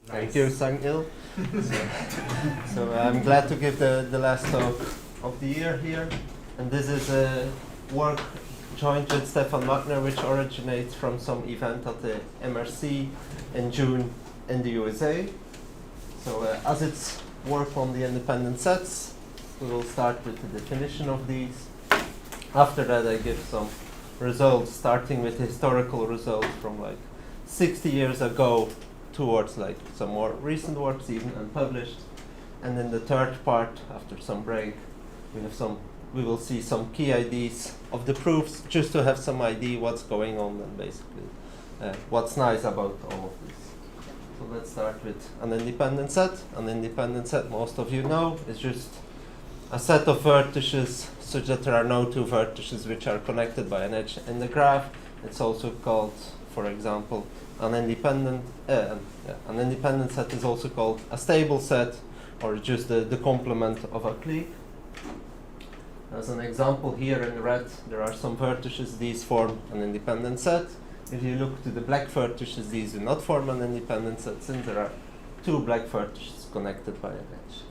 Thank you, Sang-il. So I'm glad to give the last talk of the year here. And this is a work joined with Stefan Wagner, which originates from some event at the MRC in June in the USA. So as it's work on the independent sets, we will start with the definition of these. After that, I give some results, starting with historical results from like 60 years ago towards like some more recent works, even unpublished. And in the third part, after some break, we will see some key ideas of the proofs, just to have some idea what's going on and basically what's nice about all of this. So let's start with an independent set. An independent set, most of you know, is just a set of vertices such that there are no two vertices which are connected by an edge in the graph. It's also called, for example, an independent set is also called a stable set, or just the complement of a clique. As an example, here in red, there are some vertices. These form an independent set. If you look to the black vertices, these do not form an independent set, since there are two black vertices connected by an edge.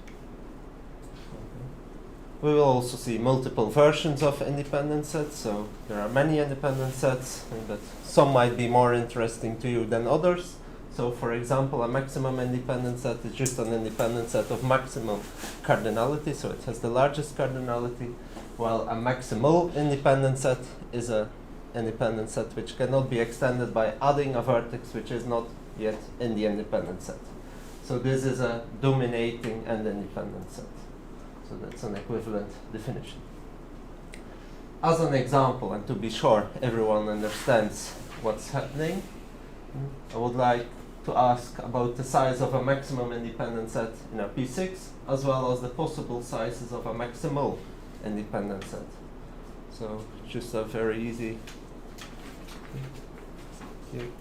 We will also see multiple versions of independent sets, so there are many independent sets, but some might be more interesting to you than others. So for example, a maximum independent set is just an independent set of maximum cardinality, so it has the largest cardinality, while a maximal independent set is an independent set which cannot be extended by adding a vertex which is not yet in the independent set. So this is a dominating and independent set. So that's an equivalent definition. As an example, and to be sure everyone understands what's happening, I would like to ask about the size of a maximum independent set in a P6, as well as the possible sizes of a maximal independent set. So just a very easy.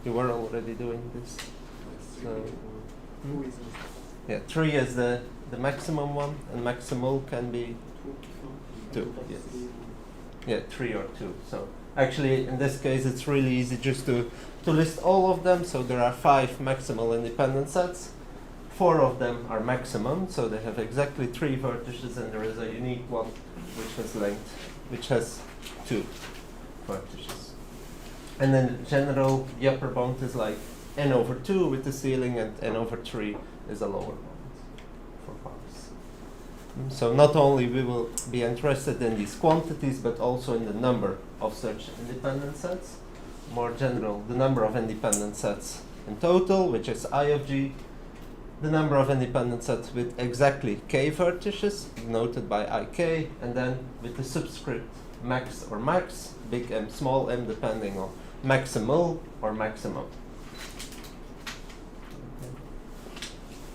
You were already doing this. So, yeah, 3 is the maximum one, and maximal can be 2. Yes. Yeah, 3 or 2. So actually, in this case, it's really easy just to list all of them. So there are 5 maximal independent sets. 4 of them are maximum, so they have exactly 3 vertices, and there is a unique one which has 2 vertices. And in general, the upper bound is like n over 2 with the ceiling, and n over 3 is a lower bound for powers. So not only we will be interested in these quantities, but also in the number of such independent sets. More general, the number of independent sets in total, which is I of G, the number of independent sets with exactly k vertices, noted by ik, and then with the subscript max or max, big M, small m, depending on maximal or maximum.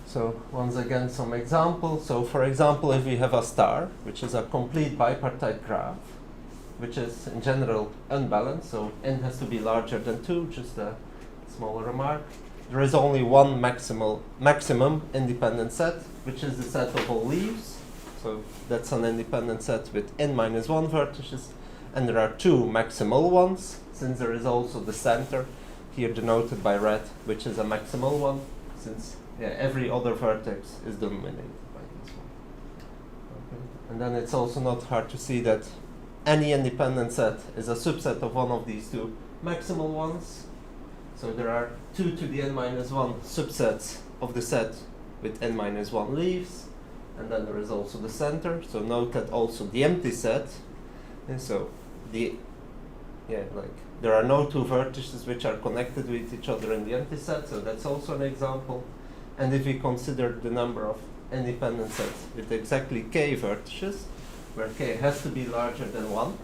So once again, some examples. So for example, if we have a star, which is a complete bipartite graph, which is in general unbalanced, so n has to be larger than 2, just a small remark. There is only one maximum independent set, which is the set of all leaves. So that's an independent set with n minus 1 vertices, and there are 2 maximal ones, since there is also the center, here denoted by red, which is a maximal one, since every other vertex is dominated by this one. Okay. And then it's also not hard to see that any independent set is a subset of one of these 2 maximal ones. So there are 2 to the n minus 1 subsets of the set with n minus 1 leaves, and then there is also the center. So note that also the empty set, and so there are no 2 vertices which are connected with each other in the empty set, so that's also an example. And if we consider the number of independent sets with exactly k vertices, where k has to be larger than 1,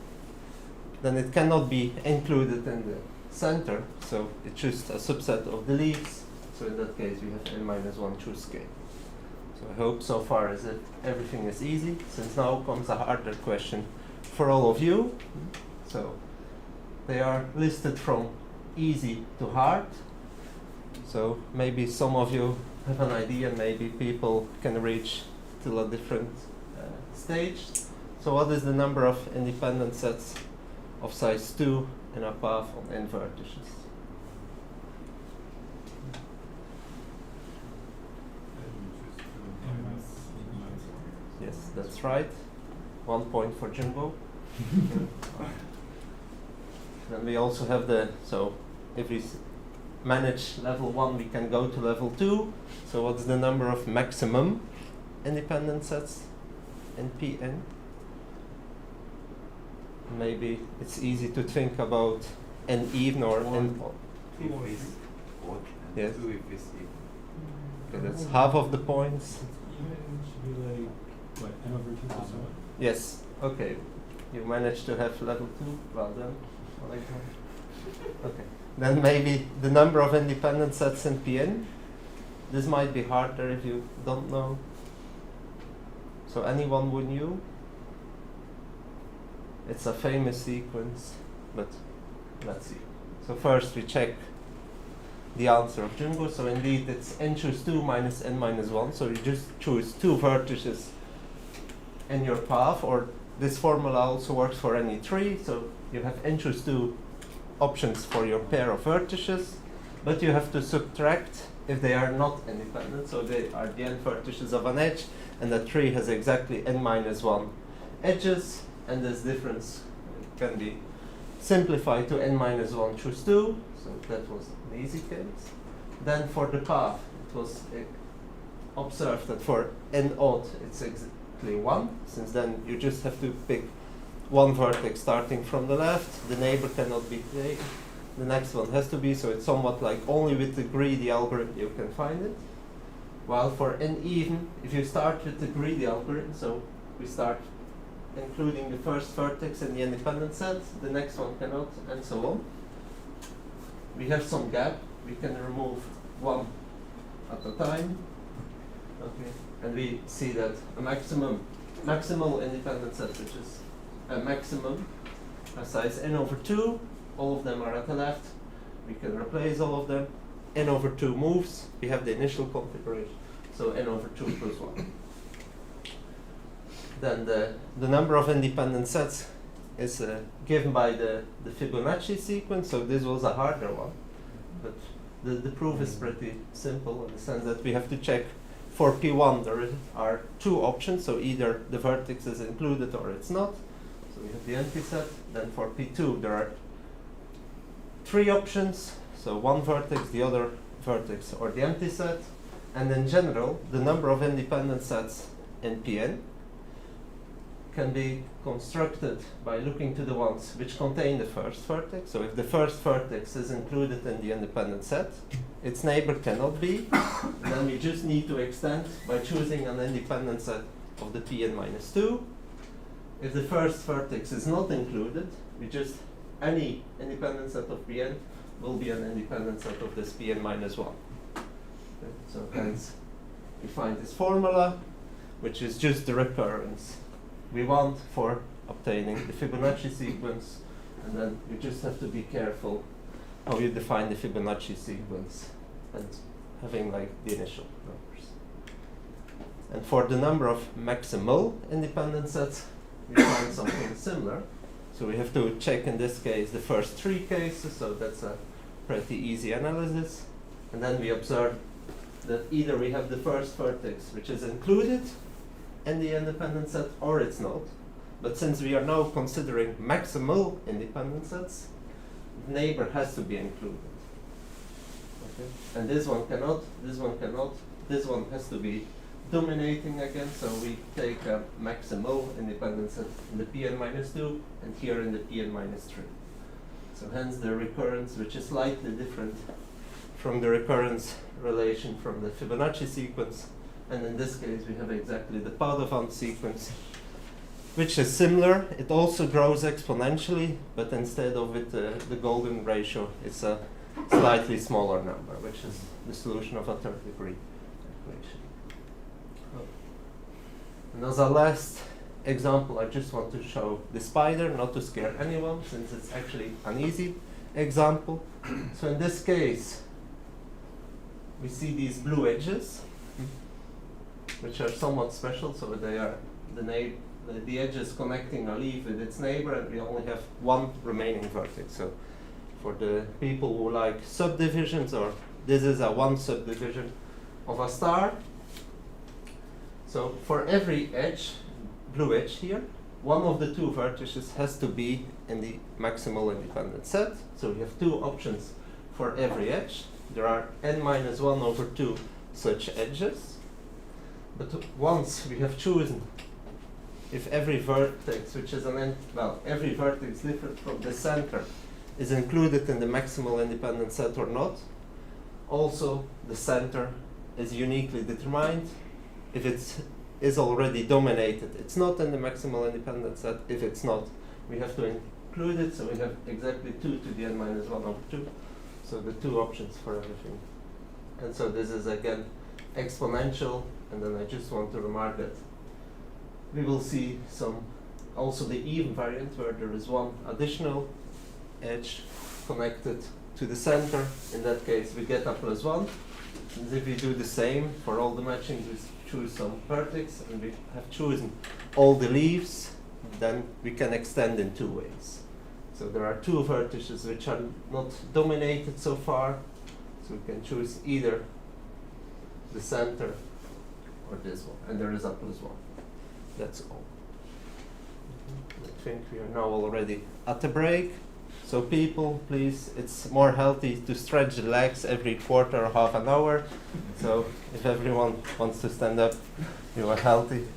then it cannot be included in the center, so it's just a subset of the leaves. So in that case, we have n minus 1 choose k. So I hope so far as everything is easy, since now comes a harder question for all of you. So they are listed from easy to hard. So maybe some of you have an idea, maybe people can reach till a different stage. So what is the number of independent sets of size 2 in a path on n vertices? Yes, that's right. 1 point for Jimbo. Then we also have so if we manage level 1, we can go to level 2. So what's the number of maximum independent sets in Pn? Maybe it's easy to think about n even or n odd. If it's odd and Yes. 2 if it's even. Okay, that's half of the points. Even should be like, what, n over 2 plus 1? Yes, okay. You managed to have level 2. Well done. I like that. Okay. Then maybe the number of independent sets in Pn. This might be harder if you don't know. So anyone who knew? It's a famous sequence, but let's see. So first we check the answer of Jumbo. So indeed it's n choose 2 minus n minus 1. So you just choose 2 vertices in your path, or this formula also works for any tree. So you have n choose 2 options for your pair of vertices, but you have to subtract if they are not independent. So they are the n vertices of an edge, and the tree has exactly n minus 1 edges, and this difference can be simplified to n minus 1 choose 2. So that was an easy case. Then for the path, it was observed that for n odd it's exactly 1, since then you just have to pick one vertex starting from the left. The neighbor cannot be taken. The next one has to be, so it's somewhat like only with the greedy algorithm you can find it. While for n even, if you start with the greedy algorithm, so we start including the first vertex in the independent set, the next one cannot, and so on. We have some gap. We can remove one at a time. Okay, and we see that a maximal independent set, which is a maximum, a size n over 2. All of them are at the left. We can replace all of them. N over 2 moves. We have the initial configuration. So n over 2 plus 1. Then the number of independent sets is given by the Fibonacci sequence. So this was a harder one. But the proof is pretty simple in the sense that we have to check for P1 there are 2 options. So either the vertex is included or it's not. So we have the empty set. Then for P2 there are 3 options. So one vertex, the other vertex, or the empty set. And in general, the number of independent sets in Pn can be constructed by looking to the ones which contain the first vertex. So if the first vertex is included in the independent set, its neighbor cannot be. And then we just need to extend by choosing an independent set of the Pn minus 2. If the first vertex is not included, we just any independent set of Pn will be an independent set of this Pn minus 1. Okay, so hence we find this formula, which is just the recurrence we want for obtaining the Fibonacci sequence, and then you just have to be careful how you define the Fibonacci sequence and having like the initial numbers. And for the number of maximal independent sets, we find something similar. So we have to check in this case the first 3 cases, so that's a pretty easy analysis. And then we observe that either we have the first vertex which is included in the independent set or it's not. But since we are now considering maximal independent sets, the neighbor has to be included. Okay. And this one cannot, this one cannot, this one has to be dominating again, so we take a maximal independent set in the Pn minus 2 and here in the Pn minus 3. So hence the recurrence, which is slightly different from the recurrence relation from the Fibonacci sequence. And in this case we have exactly the Padovant sequence, which is similar. It also grows exponentially, but instead of with the golden ratio, it's a slightly smaller number, which is the solution of a third-degree equation. And as a last example, I just want to show the spider, not to scare anyone, since it's actually an easy example. So in this case, we see these blue edges, which are somewhat special. So they are the edges connecting a leaf with its neighbor, and we only have one remaining vertex. So for the people who like subdivisions, or this is a one subdivision of a star. So for every edge, blue edge here, one of the two vertices has to be in the maximal independent set. So we have two options for every edge. There are n minus 1 over 2 such edges. But once we have chosen if every vertex, which is every vertex different from the center, is included in the maximal independent set or not, also the center is uniquely determined. If it is already dominated, it's not in the maximal independent set. If it's not, we have to include it, so we have exactly 2 to the n minus 1 over 2. So the two options for everything. And so this is again exponential, and then I just want to remark that we will see also the even variant where there is one additional edge connected to the center. In that case we get a plus 1. And if we do the same for all the matchings, we choose some vertex and we have chosen all the leaves, then we can extend in two ways. So there are two vertices which are not dominated so far, so we can choose either the center or this one, and there is a plus 1. That's all. I think we are now already at the break. So people, please, it's more healthy to stretch the legs every quarter or half an hour. So if everyone wants to stand up, you are healthy.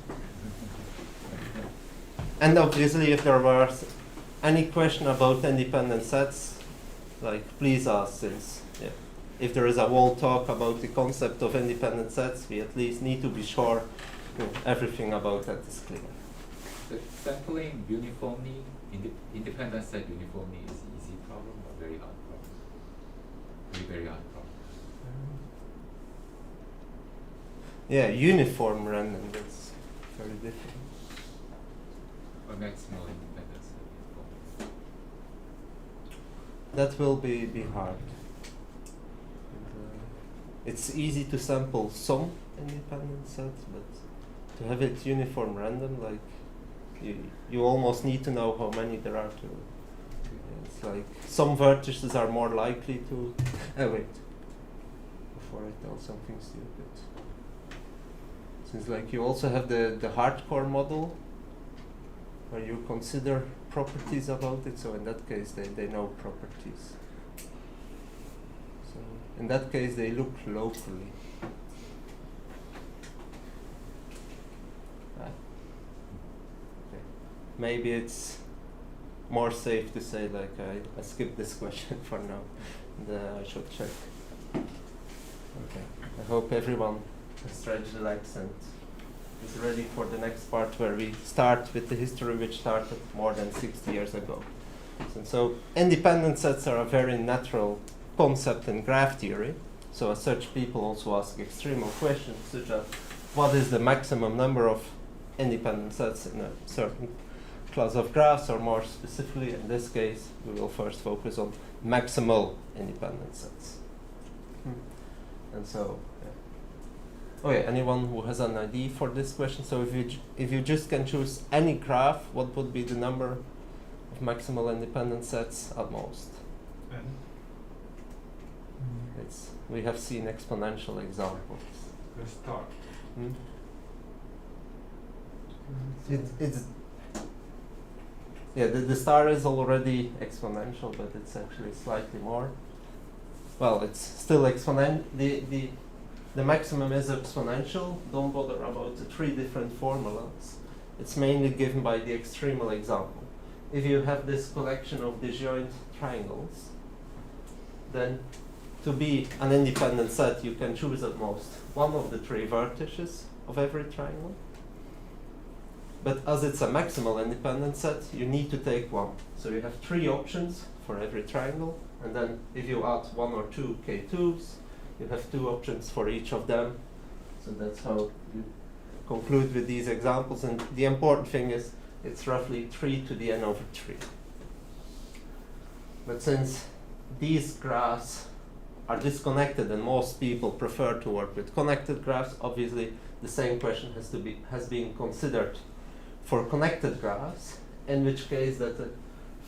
And obviously, if there were any question about independent sets, please ask, since if there is a whole talk about the concept of independent sets, we at least need to be sure everything about that is clear. The sampling uniformly, independent set uniformly is easy problem or very hard problem? Very hard problem. Yeah, uniform random, that's very different. Or maximal independent set uniformly. That will be hard. It's easy to sample some independent sets, but to have it uniform random, you almost need to know how many there are to. It's like some vertices are more likely to. Wait. Before I tell something stupid. Since you also have the hardcore model, where you consider properties about it. So in that case, they know properties. So in that case, they look locally. Maybe it's more safe to say I skip this question for now, and I should check. Okay, I hope everyone has stretched the legs and is ready for the next part where we start with the history which started more than 60 years ago. So independent sets are a very natural concept in graph theory. So as such, people also ask extremal questions such as what is the maximum number of independent sets in a certain class of graphs, or more specifically in this case we will first focus on maximal independent sets. And so anyone who has an idea for this question? So if you just can choose any graph, what would be the number of maximal independent sets at most? We have seen exponential examples. The star. The star is already exponential, but it's actually slightly more. Well, it's still exponential. The maximum is exponential. Don't bother about the 3 different formulas. It's mainly given by the extremal example. If you have this collection of disjoint triangles, then to be an independent set, you can choose at most one of the 3 vertices of every triangle. But as it's a maximal independent set, you need to take one. So you have 3 options for every triangle, and then if you add 1 or 2 K2s, you have 2 options for each of them. So that's how you conclude with these examples. And the important thing is it's roughly 3 to the n over 3. But since these graphs are disconnected and most people prefer to work with connected graphs, obviously the same question has been considered for connected graphs, in which case that the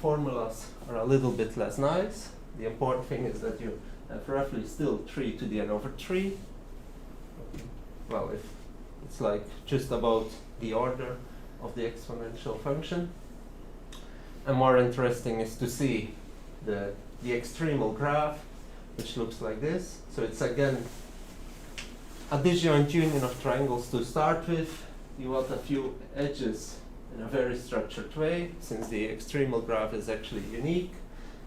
formulas are a little bit less nice. The important thing is that you have roughly still 3 to the n over 3. Well, if It's like just about the order of the exponential function. And more interesting is to see the extremal graph, which looks like this. So it's again a disjoint union of triangles to start with. You want a few edges in a very structured way, since the extremal graph is actually unique.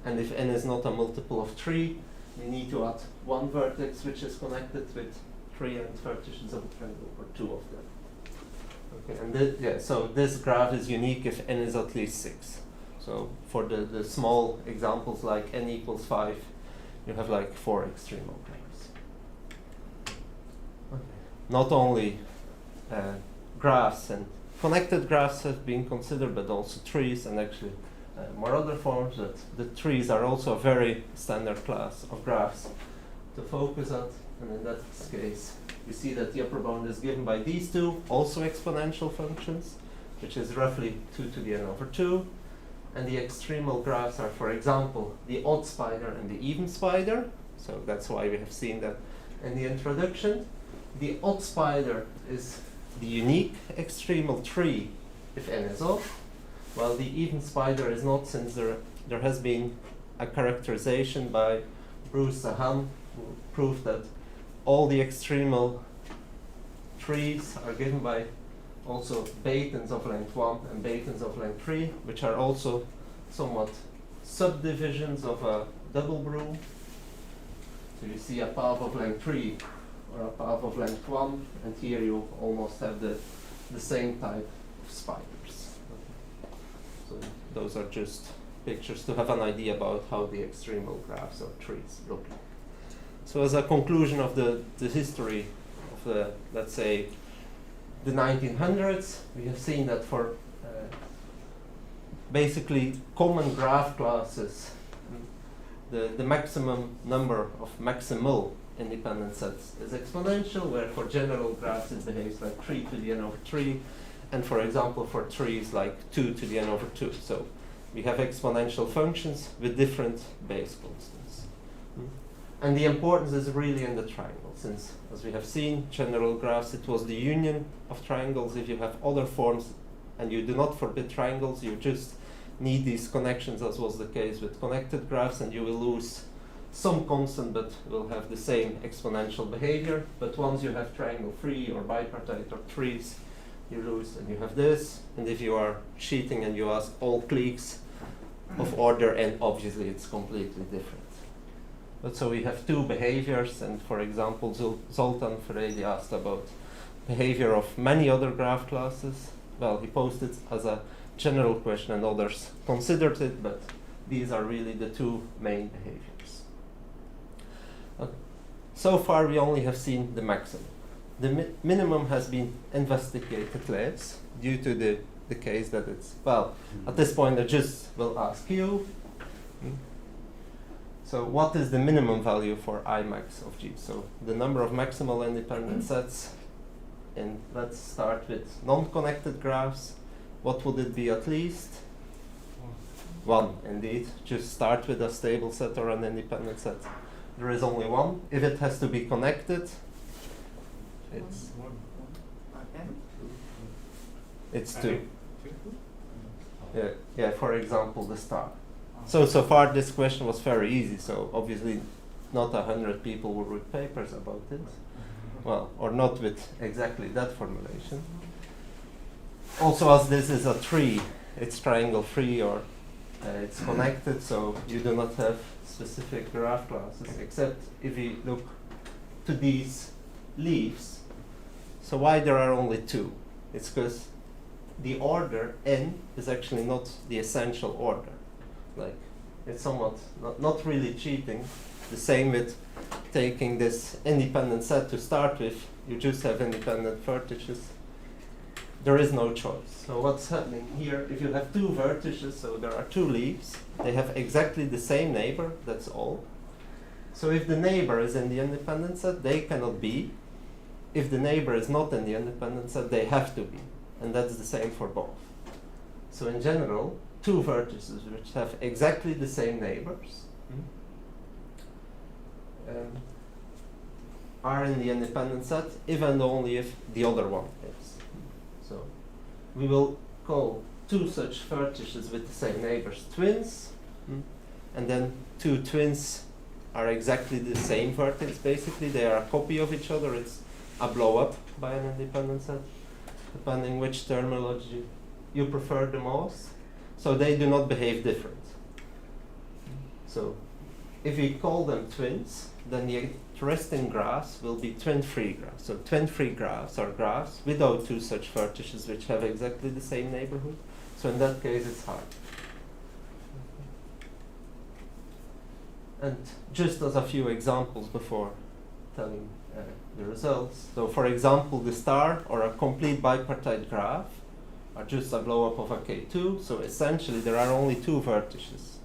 And if n is not a multiple of 3, you need to add one vertex which is connected with 3 and vertices of a triangle, or 2 of them. Okay, and so this graph is unique if n is at least 6. So for the small examples like n equals 5, you have like 4 extremal graphs. Okay. Not only graphs and connected graphs have been considered, but also trees and actually more other forms. That the trees are also a very standard class of graphs to focus on. And in that case, you see that the upper bound is given by these two, also exponential functions, which is roughly 2 to the n over 2. And the extremal graphs are, for example, the odd spider and the even spider. So that's why we have seen that in the introduction. The odd spider is the unique extremal tree if n is odd, while the even spider is not, since there has been a characterization by Bruce Sahan who proved that all the extremal trees are given by also Baytons of length 1 and Baytons of length 3, which are also somewhat subdivisions of a double broom. So you see a path of length 3 or a path of length 1, and here you almost have the same type of spiders. So those are just pictures to have an idea about how the extremal graphs of trees look. So as a conclusion of the history of the, let's say, the 1900s, we have seen that for basically common graph classes, the maximum number of maximal independent sets is exponential, where for general graphs it behaves like 3 to the n over 3, and for example for trees like 2 to the n over 2. So we have exponential functions with different base constants. And the importance is really in the triangle, since, as we have seen, general graphs, it was the union of triangles. If you have other forms and you do not forbid triangles, you just need these connections, as was the case with connected graphs, and you will lose some constant but will have the same exponential behavior. But once you have triangle 3 or bipartite or trees, you lose, and you have this. And if you are cheating and you ask all cliques of order n, obviously it's completely different. But so we have two behaviors, and for example, Zoltan Ferredi asked about behavior of many other graph classes. Well, he posed it as a general question and others considered it, but these are really the two main behaviors. Okay. So far we only have seen the maximum. The minimum has been investigated less due to the case that it's, well, at this point I just will ask you. So what is the minimum value for Imax of G? So the number of maximal independent sets, and let's start with non-connected graphs. What would it be at least? 1, indeed. Just start with a stable set or an independent set. There is only 1. If it has to be connected, it's 2. Yeah, for example, the star. So far this question was very easy, so obviously not 100 people will read papers about it. Well, or not with exactly that formulation. Also, as this is a tree, it's triangle free or it's connected, so you do not have specific graph classes, except if you look to these leaves. So why there are only 2? It's because the order n is actually not the essential order. Like, it's somewhat not really cheating. The same with taking this independent set to start with. You just have independent vertices. There is no choice. So what's happening here, if you have 2 vertices, so there are 2 leaves, they have exactly the same neighbor, that's all. So if the neighbor is in the independent set, they cannot be. If the neighbor is not in the independent set, they have to be. And that's the same for both. So in general, 2 vertices which have exactly the same neighbors are in the independent set if and only if the other one is. So we will call two such vertices with the same neighbors twins, and then two twins are exactly the same vertex. Basically, they are a copy of each other. It's a blow up by an independent set, depending which terminology you prefer the most. So they do not behave different. So if we call them twins, then the interesting graphs will be twin-free graphs. So twin-free graphs are graphs without two such vertices which have exactly the same neighborhood. So in that case, it's hard. And just as a few examples before telling the results. So for example, the star or a complete bipartite graph are just a blow-up of a K2. So essentially, there are only two vertices,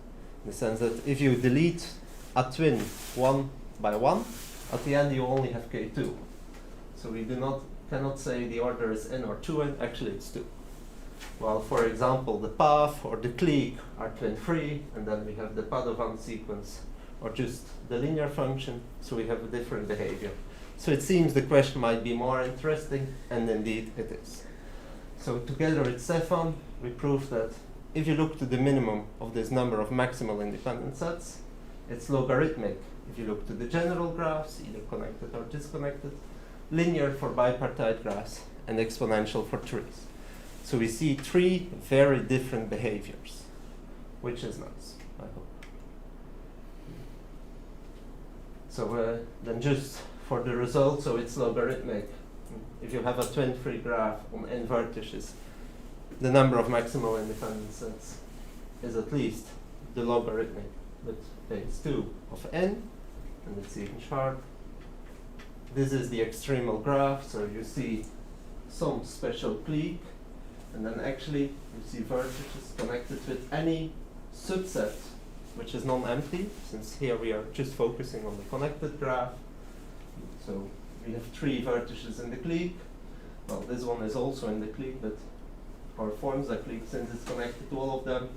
in the sense that if you delete a twin one by one, at the end you only have K2. So we cannot say the order is n or 2n, actually it's 2. Well, for example, the path or the clique are twin-free, and then we have the Padovan sequence, or just the linear function, so we have a different behavior. So it seems the question might be more interesting, and indeed it is. So together with Stefan, we proved that if you look to the minimum of this number of maximal independent sets, it's logarithmic if you look to the general graphs, either connected or disconnected, linear for bipartite graphs, and exponential for trees. So we see three very different behaviors, which is nice, I hope. So then just for the result, so it's logarithmic. If you have a twin-free graph on n vertices, the number of maximal independent sets is at least the logarithmic with base 2 of n, and it's even sharp. This is the extremal graph, so you see some special clique, and then actually you see vertices connected with any subset which is non-empty, since here we are just focusing on the connected graph. So we have three vertices in the clique. Well, this one is also in the clique, but or forms a clique since it's connected to all of them.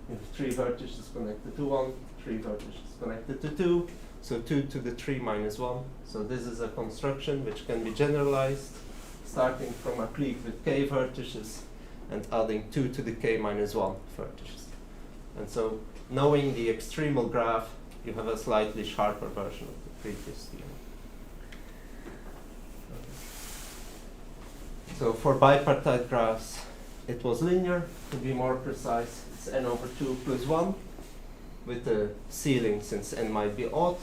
We have three vertices connected to 1, three vertices connected to 2, so 2 to the 3 minus 1. So this is a construction which can be generalized, starting from a clique with k vertices and adding 2 to the k minus 1 vertices. And so knowing the extremal graph, you have a slightly sharper version of the previous theorem. So for bipartite graphs, it was linear. To be more precise, it's n over 2 plus 1, with the ceiling since n might be odd.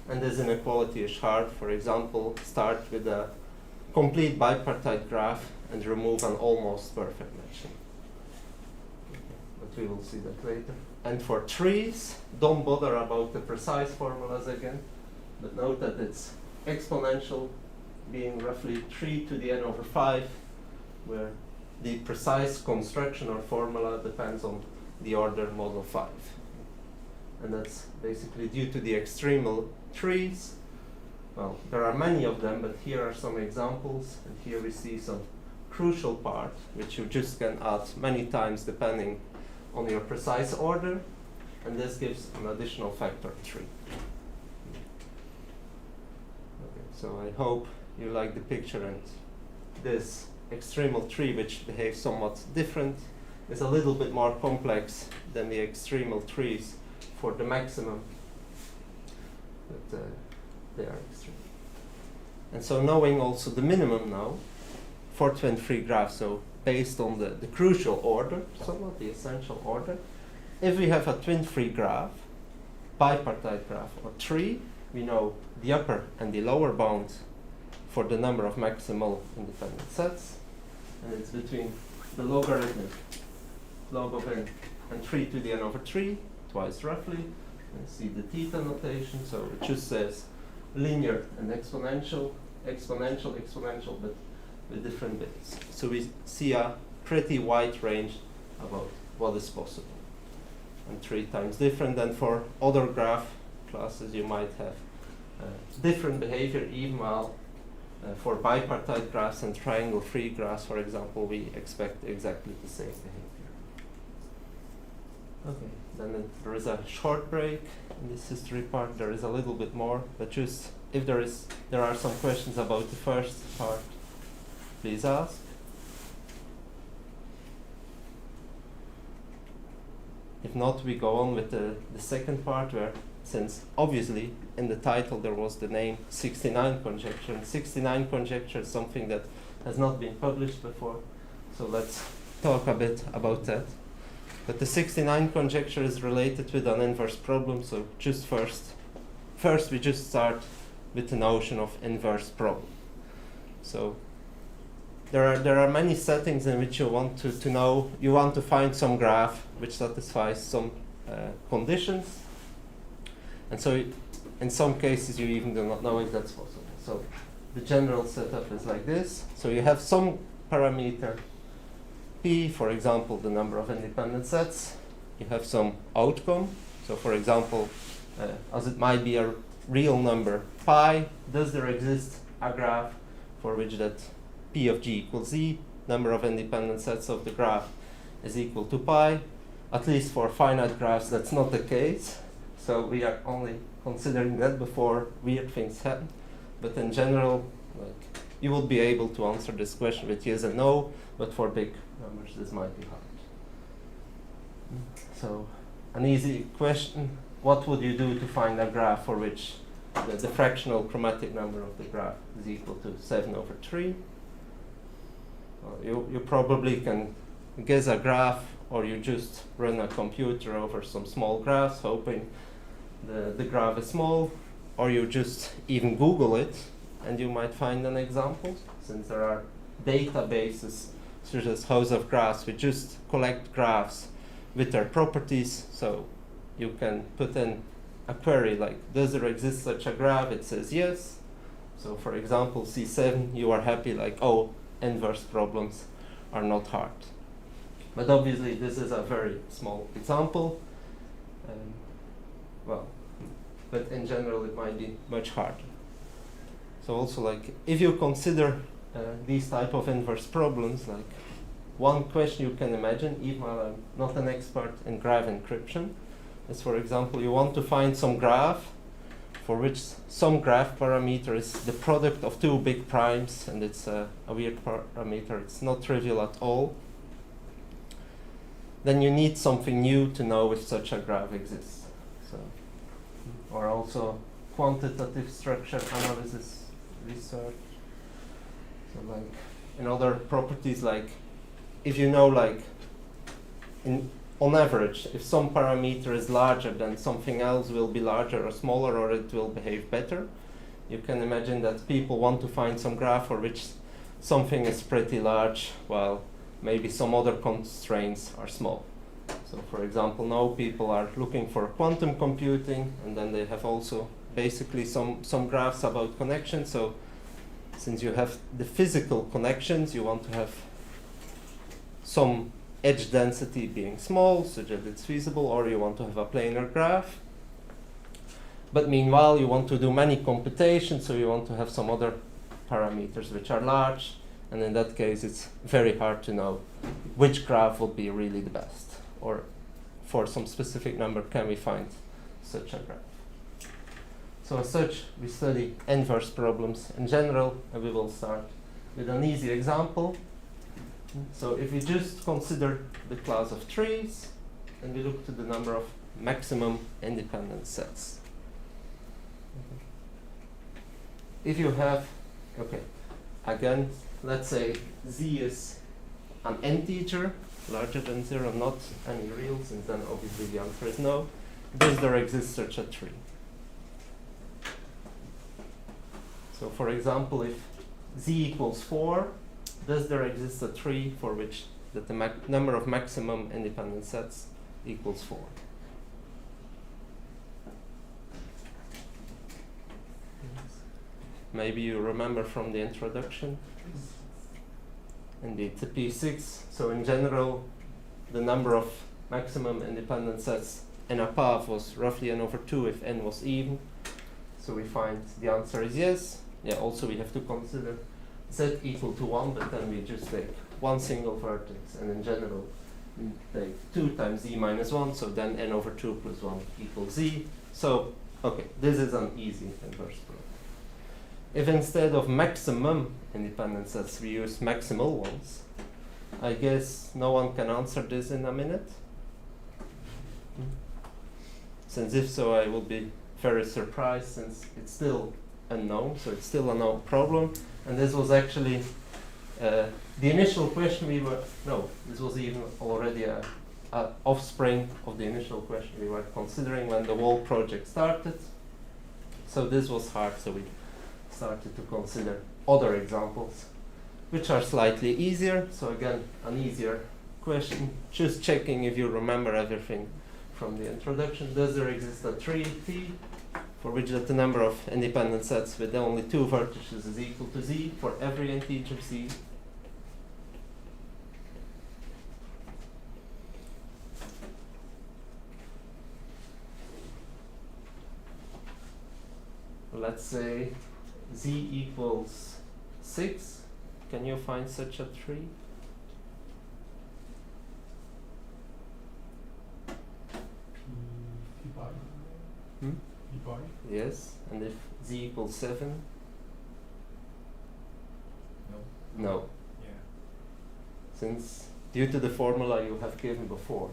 And this inequality is hard. For example, start with a complete bipartite graph and remove an almost perfect matching. But we will see that later. And for trees, don't bother about the precise formulas again, but note that it's exponential, being roughly 3 to the n over 5, where the precise construction or formula depends on the order model 5. And that's basically due to the extremal trees. Well, there are many of them, but here are some examples, and here we see some crucial part, which you just can add many times depending on your precise order, and this gives an additional factor 3. Okay, so I hope you like the picture, and this extremal tree, which behaves somewhat different, is a little bit more complex than the extremal trees for the maximum, but they are extreme. And so knowing also the minimum now for twin-free graphs, so based on the crucial order, somewhat the essential order, if we have a twin-free graph, bipartite graph, or tree, we know the upper and the lower bound for the number of maximal independent sets, and it's between the logarithmic log of n and 3 to the n over 3, twice roughly. And see the theta notation, so it just says linear and exponential, exponential, exponential, but with different bits. So we see a pretty wide range about what is possible, and 3 times different than for other graph classes. You might have different behavior, even while for bipartite graphs and triangle-free graphs, for example, we expect exactly the same behavior. Okay, then there is a short break in this history part. There is a little bit more, but just if there are some questions about the first part, please ask. If not, we go on with the second part, where, since obviously in the title there was the name 69 conjecture, and 69 conjecture is something that has not been published before, so let's talk a bit about that. But the 69 conjecture is related with an inverse problem, so just first we just start with the notion of inverse problem. So there are many settings in which you want to know, you want to find some graph which satisfies some conditions, and so in some cases you even do not know if that's possible. So the general setup is like this. So you have some parameter P, for example, the number of independent sets. You have some outcome. So for example, as it might be a real number pi, does there exist a graph for which that P of G equals Z, number of independent sets of the graph is equal to pi? At least for finite graphs that's not the case. So we are only considering that before weird things happen. But in general, like, you will be able to answer this question with yes and no, but for big numbers this might be hard. So an easy question, what would you do to find a graph for which the fractional chromatic number of the graph is equal to 7/3? You probably can guess a graph, or you just run a computer over some small graphs hoping the graph is small, or you just even Google it and you might find an example, since there are databases such as House of Graphs which just collect graphs with their properties. So you can put in a query like, does there exist such a graph? It says yes. So for example, C7, you are happy like, oh, inverse problems are not hard. But obviously this is a very small example. But in general it might be much harder. So also, like, if you consider these type of inverse problems, like, one question you can imagine, even while I'm not an expert in graph encryption, is, for example, you want to find some graph for which some graph parameter is the product of two big primes, and it's a weird parameter, it's not trivial at all. Then you need something new to know if such a graph exists. So, or also quantitative structure analysis research. So like in other properties, like if you know, like on average, if some parameter is larger, then something else will be larger or smaller, or it will behave better. You can imagine that people want to find some graph for which something is pretty large, while maybe some other constraints are small. So for example, now people are looking for quantum computing, and then they have also basically some graphs about connections. So since you have the physical connections, you want to have some edge density being small so that it's feasible, or you want to have a planar graph. But meanwhile, you want to do many computations, so you want to have some other parameters which are large, and in that case it's very hard to know which graph will be really the best, or for some specific number can we find such a graph. So as such, we study inverse problems in general, and we will start with an easy example. So if we just consider the class of trees, and we look to the number of maximum independent sets. If you have, okay, again, let's say Z is an integer larger than 0, not any real, since then obviously the answer is no. Does there exist such a tree? So for example, if Z equals 4, does there exist a tree for which that the number of maximum independent sets equals 4? Maybe you remember from the introduction. Indeed, the P6. So in general, the number of maximum independent sets in a path was roughly n/2 if n was even. So we find the answer is yes. Yeah, also we have to consider z equal to 1, but then we just take one single vertex, and in general we take 2 times z minus 1, so then n/2 plus 1 equals z. So, okay, this is an easy inverse problem. if instead of maximum independent sets we use maximal ones, I guess no one can answer this in a minute. Since if so, I will be very surprised, since it's still unknown, so it's still a no problem. And this was actually the initial question we were, no, this was even already a offspring of the initial question we were considering when the whole project started. So this was hard, so we started to consider other examples, which are slightly easier. So again, an easier question, just checking if you remember everything from the introduction. Does there exist a tree T for which that the number of independent sets with only 2 vertices is equal to z for every integer z? Let's say z equals 6. Can you find such a tree? P pi. Hmm? P pi. Yes. And if z equals 7? No. No. Yeah. Since due to the formula you have given before.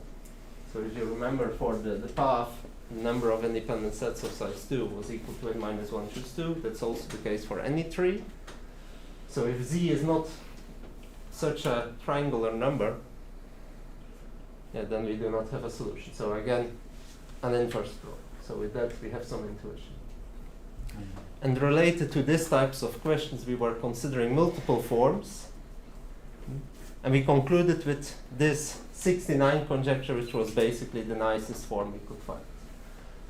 So if you remember, for the path, the number of independent sets of size 2 was equal to n minus 1 choose 2. That's also the case for any tree. So if z is not such a triangular number, then we do not have a solution. So again, an inverse problem. So with that we have some intuition. And related to these types of questions, we were considering multiple forms. And we concluded with this 69 conjecture, which was basically the nicest form we could find.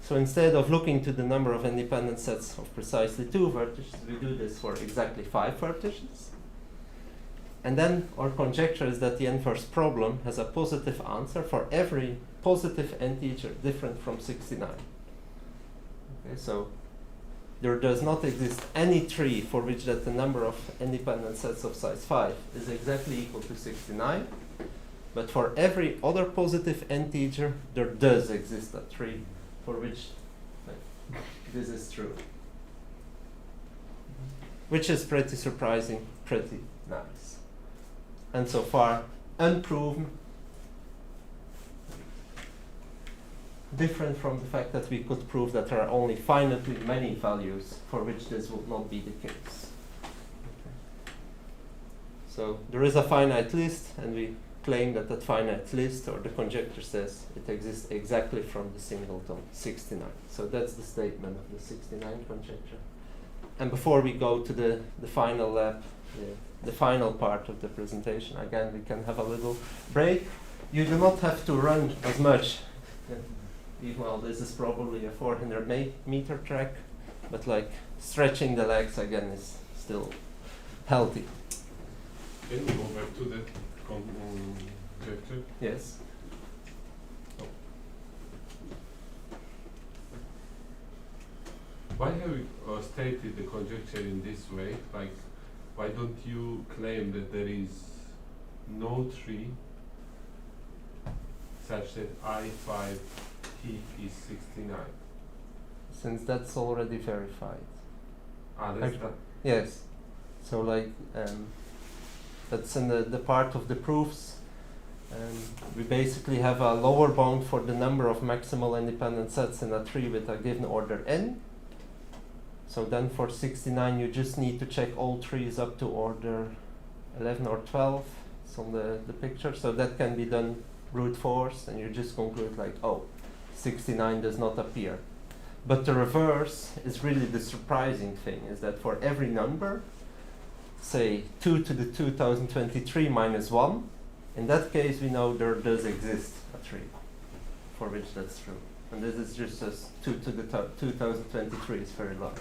So instead of looking to the number of independent sets of precisely 2 vertices, we do this for exactly 5 vertices. And then our conjecture is that the inverse problem has a positive answer for every positive integer different from 69. Okay, so there does not exist any tree for which that the number of independent sets of size 5 is exactly equal to 69. But for every other positive integer, there does exist a tree for which this is true. Which is pretty surprising, pretty nice. And so far, unproven. Different from the fact that we could prove that there are only finitely many values for which this would not be the case. Okay. So there is a finite list, and we claim that that finite list, or the conjecture says, it exists exactly from the singleton 69. So that's the statement of the 69 conjecture. And before we go to the final lab, the final part of the presentation, again, we can have a little break. You do not have to run as much. Well, this is probably a 400-meter track, but like stretching the legs again is still healthy. Can we go back to that conjecture? Yes. Why have you stated the conjecture in this way? Like, why don't you claim that there is no tree such that I5 T is 69? Since that's already verified. That's that. Yes. So like that's in the part of the proofs. We basically have a lower bound for the number of maximal independent sets in a tree with a given order n. So then for 69 you just need to check all trees up to order 11 or 12. It's on the picture. So that can be done brute force, and you just conclude like, oh, 69 does not appear. But the reverse is really the surprising thing, is that for every number, say 2 to the 2023 minus 1, in that case we know there does exist a tree for which that's true. And this is just as 2 to the 2023 is very large.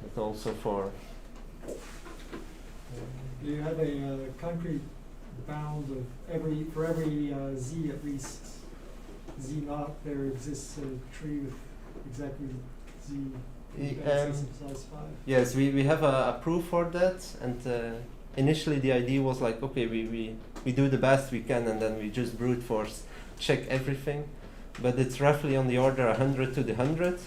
But also for... You have a concrete bound of for every z at least z naught, there exists a tree with exactly z independent sets of size 5. Yes, we have a proof for that, and initially the idea was like, okay, we do the best we can, and then we just brute force check everything, but it's roughly on the order 100 to the 100,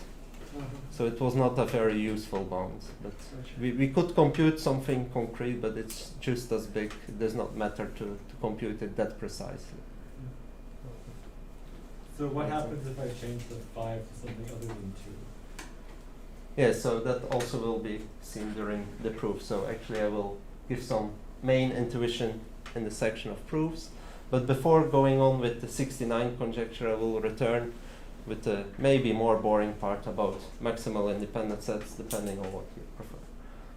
So it was not a very useful bound. But we could compute something concrete, but it's just as big. It does not matter to compute it that precisely. So what happens if I change the 5 to something other than 2? Yeah, so that also will be seen during the proof. So actually I will give some main intuition in the section of proofs. But before going on with the 69 conjecture, I will return with the maybe more boring part about maximal independent sets, depending on what you prefer.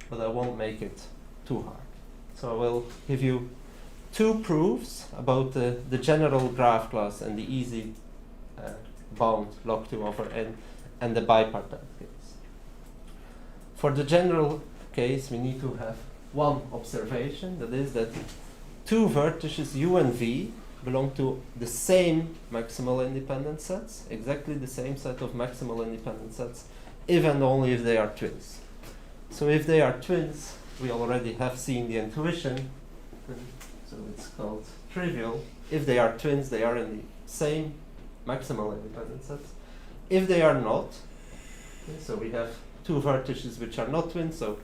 But I won't make it too hard. So I will give you 2 proofs about the general graph class and the easy bound log2 over n and the bipartite case. For the general case, we need to have one observation, that is that 2 vertices u and v belong to the same maximal independent sets, exactly the same set of maximal independent sets, if and only if they are twins. So if they are twins, we already have seen the intuition, so it's called trivial. If they are twins, they are in the same maximal independent sets. If they are not, okay, so we have 2 vertices which are not twins, so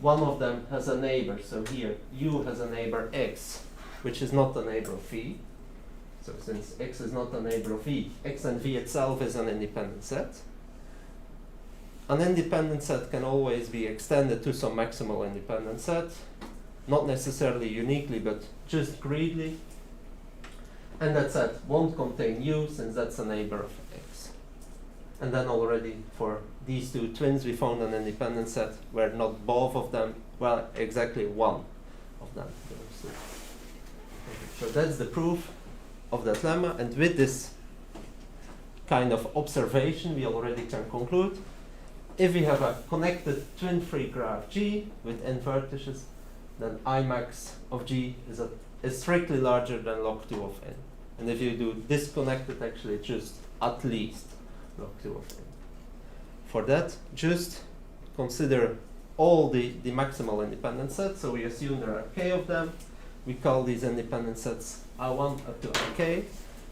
one of them has a neighbor. So here, u has a neighbor x, which is not a neighbor of v. So since x is not a neighbor of v, x and v itself is an independent set. An independent set can always be extended to some maximal independent set, not necessarily uniquely, but just greedily. And that set won't contain u, since that's a neighbor of x. And then already for these 2 twins, we found an independent set where not both of them, well, exactly one of them. So that's the proof of that lemma, and with this kind of observation, we already can conclude if we have a connected twin-free graph G with n vertices, then I max of G is strictly larger than log2 of n. And if you do disconnected, actually just at least log2 of n. For that, just consider all the maximal independent sets. So we assume there are k of them. We call these independent sets I1 up to ik.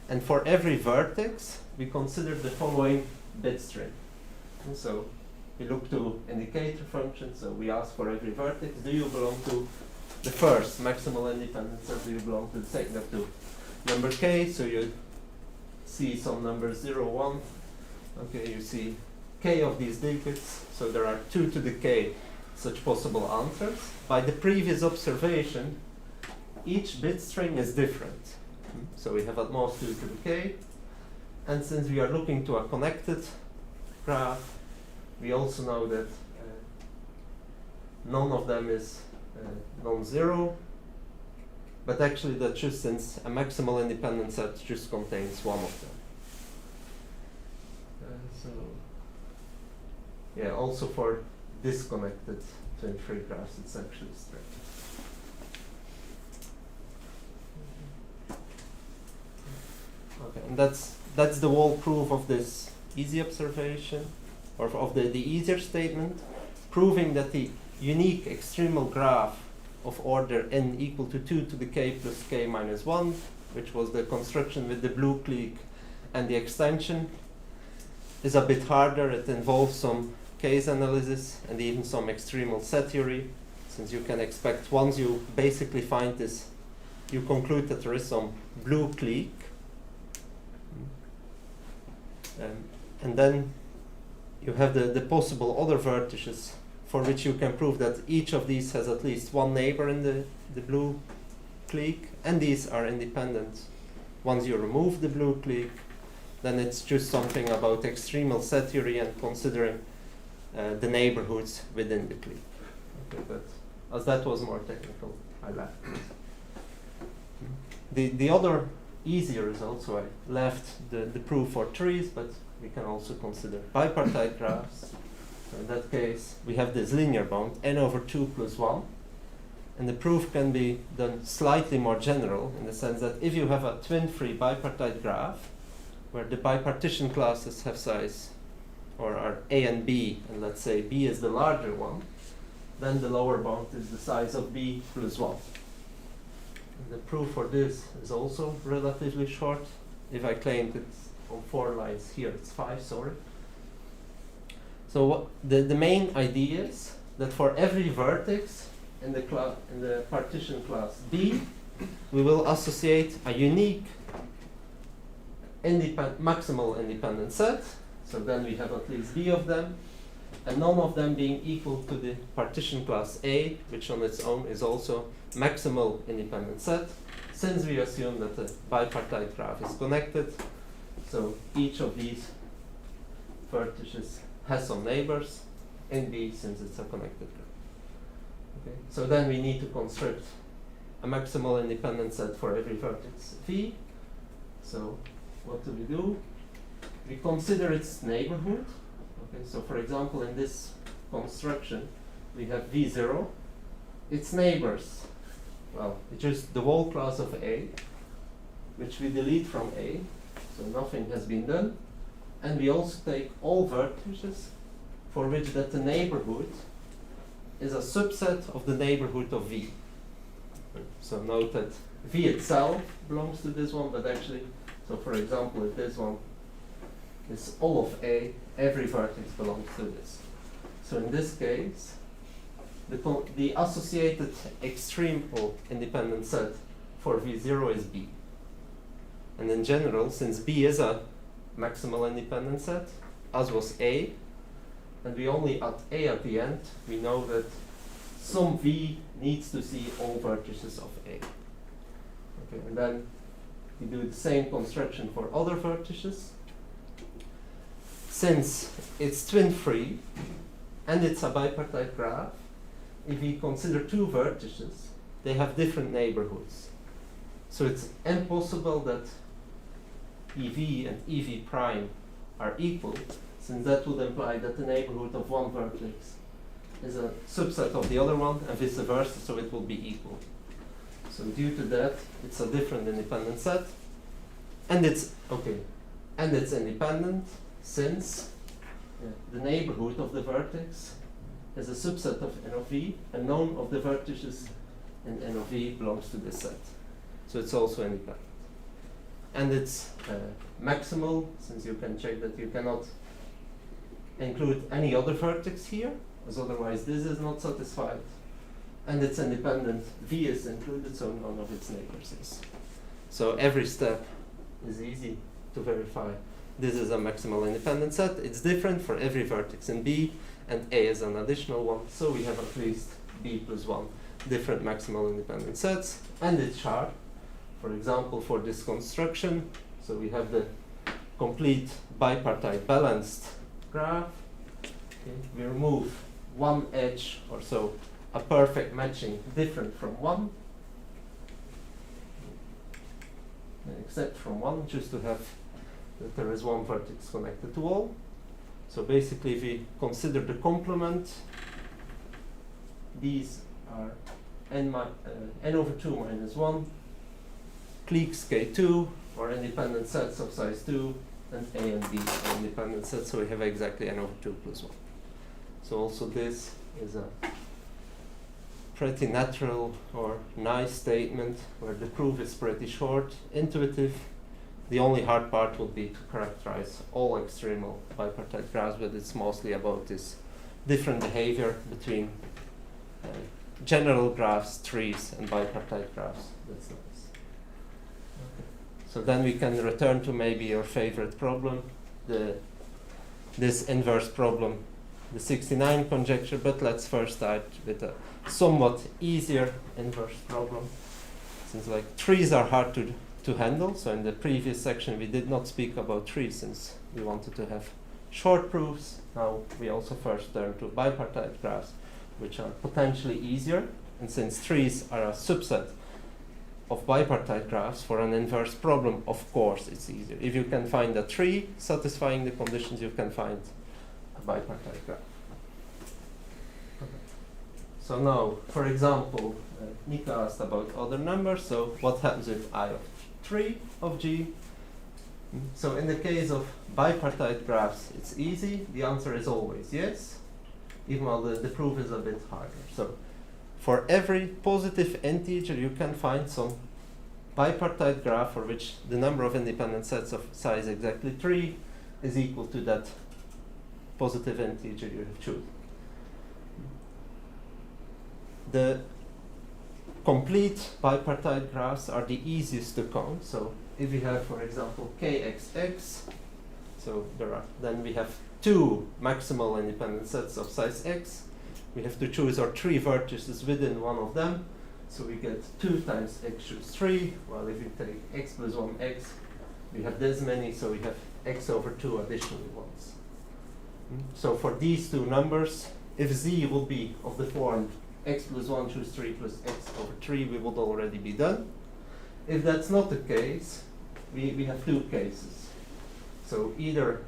And for every vertex, we consider the following bit string. And so we look to indicator function. So we ask for every vertex, do you belong to the first maximal independent set? Do you belong to the second up to number k? So you see some numbers 0, 1. Okay, you see k of these digits. So there are 2 to the k such possible answers. By the previous observation, each bit string is different. So we have at most 2 to the k. And since we are looking to a connected graph, we also know that none of them is non-zero. But actually that's just since a maximal independent set just contains one of them. So yeah, also for disconnected twin-free graphs, it's actually straight. Okay, and that's the whole proof of this easy observation, or of the easier statement, proving that the unique extremal graph of order n equal to 2 to the k plus k minus 1, which was the construction with the blue clique and the extension, is a bit harder. It involves some case analysis and even some extremal set theory, since you can expect once you basically find this, you conclude that there is some blue clique. And then you have the possible other vertices for which you can prove that each of these has at least one neighbor in the blue clique, and these are independent. Once you remove the blue clique, then it's just something about extremal set theory and considering the neighborhoods within the clique. Okay, but as that was more technical, I left it. The other easier result, so I left the proof for trees, but we can also consider bipartite graphs. So in that case, we have this linear bound, n over 2 plus 1. And the proof can be done slightly more general, in the sense that if you have a twin-free bipartite graph, where the bipartition classes have size, or are a and b, and let's say b is the larger one, then the lower bound is the size of b plus 1. And the proof for this is also relatively short. If I claimed it's on 4 lines here, it's 5, sorry. So what the main idea is that for every vertex in the partition class B, we will associate a unique maximal independent set. So then we have at least B of them, and none of them being equal to the partition class A, which on its own is also maximal independent set, since we assume that the bipartite graph is connected. So each of these vertices has some neighbors in B since it's a connected graph. Okay. So then we need to construct a maximal independent set for every vertex V. So what do? We consider its neighborhood. Okay, so for example, in this construction, we have V0. Its neighbors, well, it's just the whole class of A, which we delete from A, so nothing has been done. And we also take all vertices for which that the neighborhood is a subset of the neighborhood of V. So note that V itself belongs to this one, but actually, so for example, if this one is all of A, every vertex belongs to this. So in this case, the associated extremal independent set for V0 is B. And in general, since B is a maximal independent set, as was A, and we only add A at the end, we know that some V needs to see all vertices of A. Okay, and then we do the same construction for other vertices. Since it's twin-free and it's a bipartite graph, if we consider two vertices, they have different neighborhoods. So it's impossible that EV and EV prime are equal, since that would imply that the neighborhood of one vertex is a subset of the other one, and vice versa, so it will be equal. So due to that, it's a different independent set, and it's independent since the neighborhood of the vertex is a subset of N of V, and none of the vertices in N of V belongs to this set. So it's also independent. And it's maximal, since you can check that you cannot include any other vertex here, as otherwise this is not satisfied. And it's independent, V is included, so none of its neighbors is. So every step is easy to verify. This is a maximal independent set. It's different for every vertex in B, and A is an additional one, so we have at least B plus 1 different maximal independent sets, and it's sharp. For example, for this construction, so we have the complete bipartite balanced graph. Okay. We remove one edge or so, a perfect matching different from one, except from one, just to have that there is one vertex connected to all. So basically, if we consider the complement, these are n over 2 minus 1, cliques K2, or independent sets of size 2, and A and B are independent sets, so we have exactly n over 2 plus 1. So also this is a pretty natural or nice statement where the proof is pretty short, intuitive. The only hard part would be to characterize all extremal bipartite graphs, but it's mostly about this different behavior between general graphs, trees, and bipartite graphs. That's nice. Okay. So then we can return to maybe your favorite problem, this inverse problem, the 69 conjecture, but let's first start with a somewhat easier inverse problem, since like trees are hard to handle. So in the previous section we did not speak about trees since we wanted to have short proofs. Now we also first turn to bipartite graphs, which are potentially easier, and since trees are a subset of bipartite graphs, for an inverse problem, of course it's easier. If you can find a tree satisfying the conditions, you can find a bipartite graph. So now, for example, Nika asked about other numbers, so what happens if I of 3 of G? So in the case of bipartite graphs, it's easy. The answer is always yes, even though the proof is a bit harder. So for every positive integer, you can find some bipartite graph for which the number of independent sets of size exactly 3 is equal to that positive integer you have chosen. The complete bipartite graphs are the easiest to count. So if we have, for example, kxx, so then we have two maximal independent sets of size x. We have to choose our three vertices within one of them. So we get 2 times x choose 3, while if we take x plus 1x, we have this many, so we have x over 2 additional ones. So for these two numbers, if z will be of the form x plus 1 choose 3 plus x over 3, we would already be done. If that's not the case, we have two cases. So either,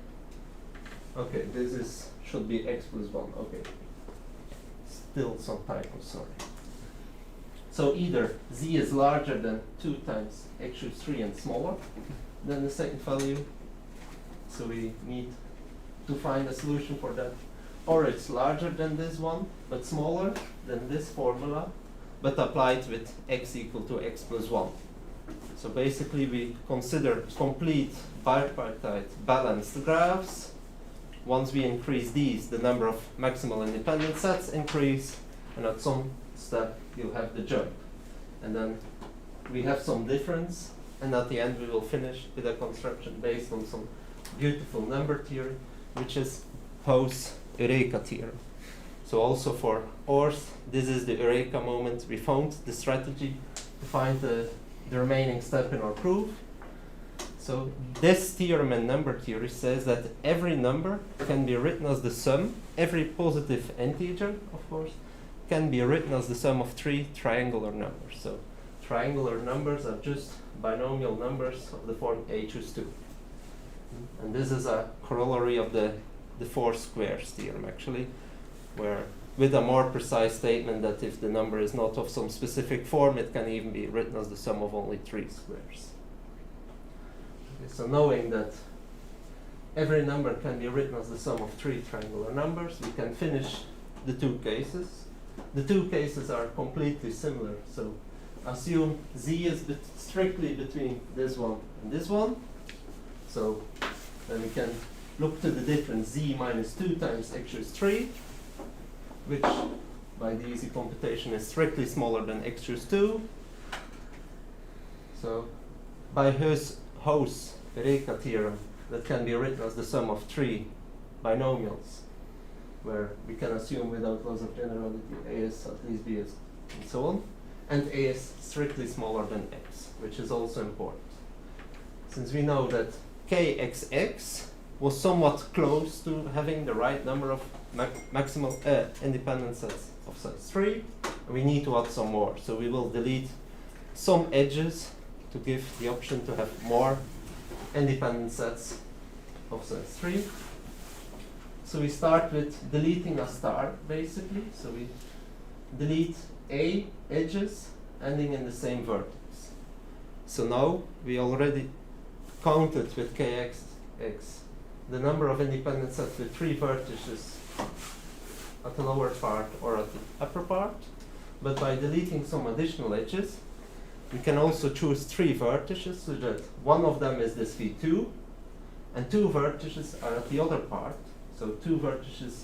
okay, this should be x plus 1, okay. Still some typo, sorry. So either z is larger than 2 times x choose 3 and smaller than the second value. So we need to find a solution for that. Or it's larger than this one, but smaller than this formula, but applied with x equal to x plus 1. So basically we consider complete bipartite balanced graphs. Once we increase these, the number of maximal independent sets increase, and at some step you'll have the jump. And then we have some difference, and at the end we will finish with a construction based on some beautiful number theory, which is Poe's Eureka theorem. So also for ORS, this is the Eureka moment. We found the strategy to find the remaining step in our proof. So this theorem in number theory says that every number can be written as the sum, every positive integer, of course, can be written as the sum of 3 triangular numbers. So triangular numbers are just binomial numbers of the form a choose 2. And this is a corollary of the 4 squares theorem, actually, where with a more precise statement that if the number is not of some specific form, it can even be written as the sum of only 3 squares. Okay, so knowing that every number can be written as the sum of 3 triangular numbers, we can finish the two cases. The two cases are completely similar. So assume z is strictly between this one and this one. So then we can look to the difference z minus 2 times x choose 3, which by the easy computation is strictly smaller than x choose 2. So by Hoe's Eureka theorem, that can be written as the sum of 3 binomials, where we can assume without loss of generality a is at least b is, and so on, and a is strictly smaller than x, which is also important. Since we know that kxx was somewhat close to having the right number of maximal independent sets of size 3, we need to add some more. So we will delete some edges to give the option to have more independent sets of size 3. So we start with deleting a star, basically. So we delete a edges ending in the same vertex. So now we already counted with kxx the number of independent sets with 3 vertices at the lower part or at the upper part. But by deleting some additional edges, we can also choose 3 vertices so that one of them is this v2, and 2 vertices are at the other part. So 2 vertices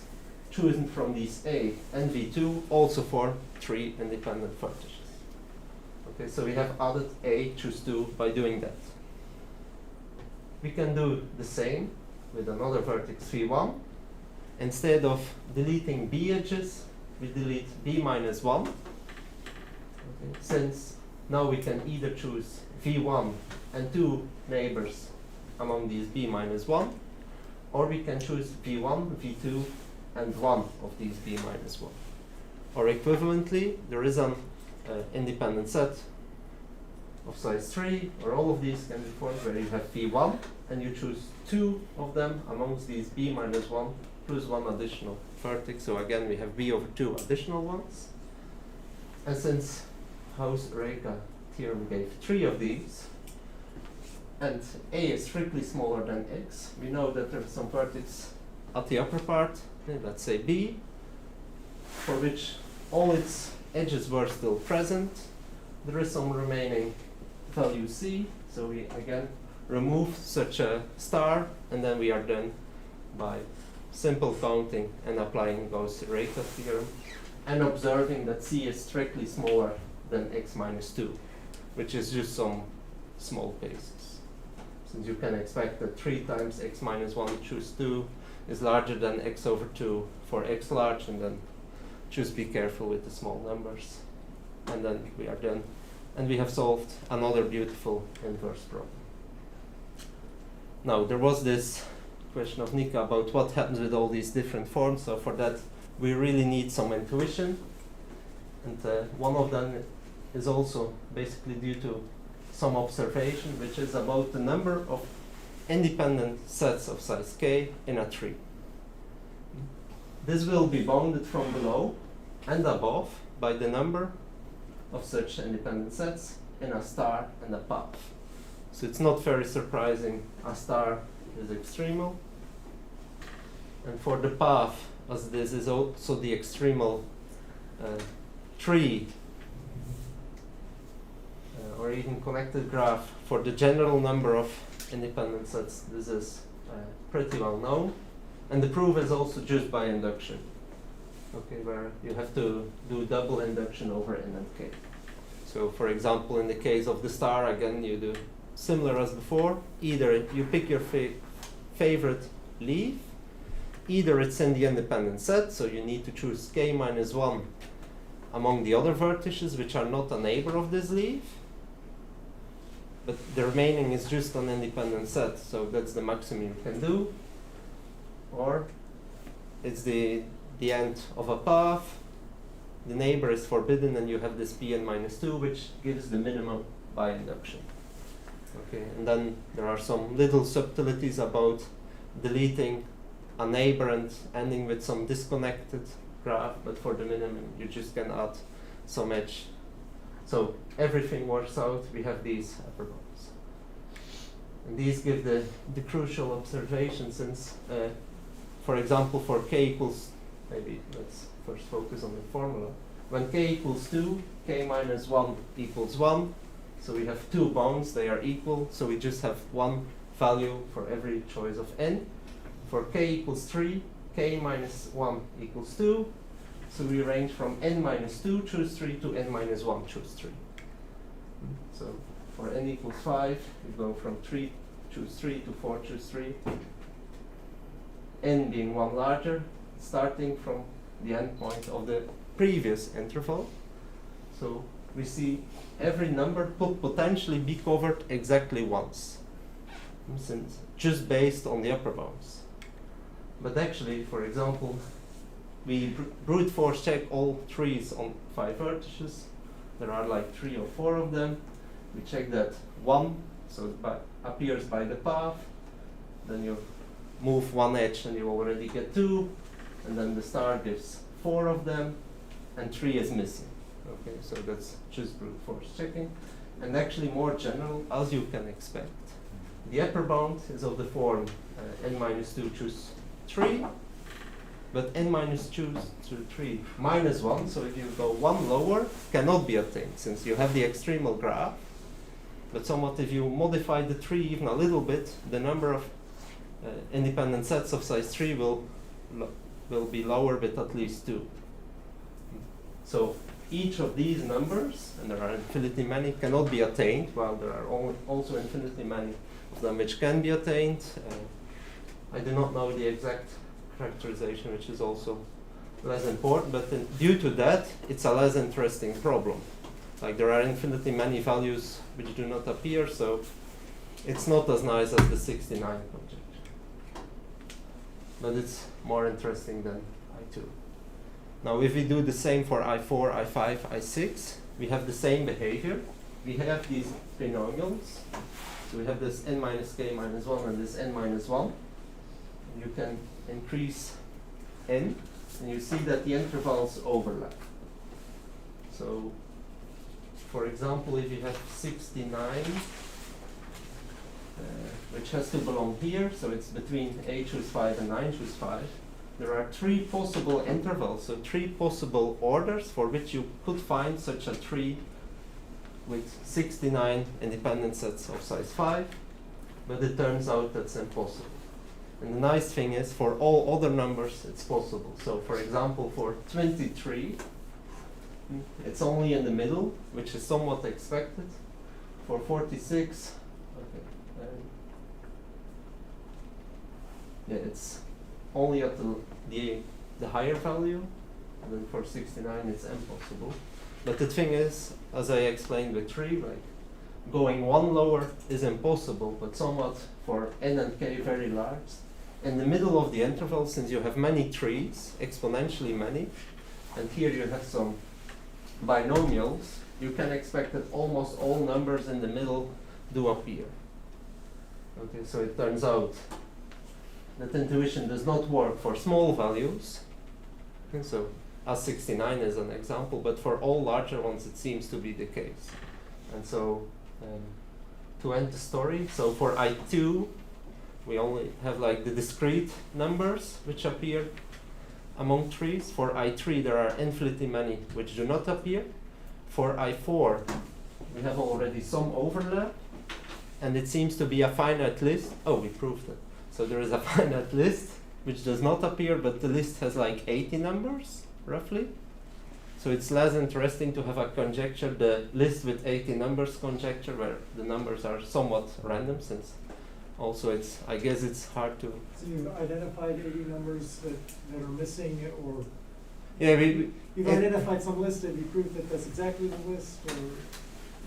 chosen from these a and v2 also form 3 independent vertices. Okay, so we have added a choose 2 by doing that. We can do the same with another vertex v1. Instead of deleting b edges, we delete b minus 1. Okay, since now we can either choose v1 and 2 neighbors among these b minus 1, or we can choose v1, v2, and 1 of these b minus 1. Or equivalently, there is an independent set of size 3, where all of these can be formed, where you have v1, and you choose 2 of them amongst these b minus 1 plus 1 additional vertex. So again, we have b over 2 additional ones. And since Hoe's Eureka theorem gave 3 of these, and a is strictly smaller than x, we know that there's some vertex at the upper part, let's say b, for which all its edges were still present. There is some remaining value c, so we again remove such a star, and then we are done by simple counting and applying Gauss Eureka theorem, and observing that C is strictly smaller than x minus 2, which is just some small cases. Since you can expect that 3 times x minus 1 choose 2 is larger than x over 2 for x large, and then just be careful with the small numbers. And then we are done. And we have solved another beautiful inverse problem. Now, there was this question of Nika about what happens with all these different forms. So for that, we really need some intuition. And one of them is also basically due to some observation, which is about the number of independent sets of size k in a tree. This will be bounded from below and above by the number of such independent sets in a star and a path. So it's not very surprising, a star is extremal. And for the path, as this is also the extremal tree, or even connected graph, for the general number of independent sets, this is pretty well known. And the proof is also just by induction, okay, where you have to do double induction over n and k. So for example, in the case of the star, again, you do similar as before. Either you pick your favorite leaf, either it's in the independent set, so you need to choose k minus 1 among the other vertices which are not a neighbor of this leaf, but the remaining is just an independent set, so that's the maximum you can do. Or it's the end of a path, the neighbor is forbidden, and you have this Pn minus 2, which gives the minimum by induction. Okay, and then there are some little subtleties about deleting a neighbor and ending with some disconnected graph, but for the minimum you just can add some edge. So everything works out, we have these upper bounds. And these give the crucial observation, since for example, for k equals, maybe let's first focus on the formula. When k equals 2, k minus 1 equals 1. So we have 2 bounds, they are equal. So we just have one value for every choice of n. For k equals 3, k minus 1 equals 2. So we range from n minus 2, choose 3, to n minus 1, choose 3. So for n equals 5, we go from 3, choose 3, to 4, choose 3. N being 1 larger, starting from the endpoint of the previous interval. So we see every number could potentially be covered exactly once, since just based on the upper bounds. But actually, for example, we brute force check all trees on 5 vertices. There are like 3 or 4 of them. We check that 1, so it appears by the path. Then you move 1 edge and you already get 2, and then the star gives 4 of them, and 3 is missing. Okay, so that's just brute force checking. And actually more general, as you can expect. The upper bound is of the form n minus 2 choose 3, but n minus 2 to 3 minus 1, so if you go 1 lower, cannot be obtained, since you have the extremal graph. But somewhat if you modify the tree even a little bit, the number of independent sets of size 3 will be lower with at least 2. So each of these numbers, and there are infinitely many, cannot be attained, while there are also infinitely many of them which can be attained. I do not know the exact characterization, which is also less important, but due to that, it's a less interesting problem. Like there are infinitely many values which do not appear, so it's not as nice as the 69 conjecture. But it's more interesting than I2. Now if we do the same for I4, I5, I6, we have the same behavior. We have these binomials. So we have this n minus k minus 1 and this n minus 1. And you can increase n, and you see that the intervals overlap. So for example, if you have 69, which has to belong here, so it's between a choose 5 and 9 choose 5. There are 3 possible intervals, so 3 possible orders for which you could find such a tree with 69 independent sets of size 5, but it turns out that's impossible. And the nice thing is, for all other numbers, it's possible. So, for example, for 23, it's only in the middle, which is somewhat expected. For 46, okay, yeah, it's only at the higher value. And then for 69, it's impossible. But the thing is, as I explained with 3, like going one lower is impossible, but somewhat for n and k very large. In the middle of the interval, since you have many trees, exponentially many, and here you have some binomials, you can expect that almost all numbers in the middle do appear. Okay, so it turns out that intuition does not work for small values. Okay, so as 69 is an example, but for all larger ones it seems to be the case. And so to end the story, so for I2 we only have like the discrete numbers which appear among trees. For I3 there are infinitely many which do not appear. For I4 we have already some overlap, and it seems to be a finite list. Oh, we proved it. So there is a finite list which does not appear, but the list has like 80 numbers roughly. So it's less interesting to have a conjecture, the list with 80 numbers conjecture, where the numbers are somewhat random, since also it's, I guess it's hard to... So you've identified 80 numbers that are missing, or Yeah, you've identified some list, and you proved that that's exactly the list, or?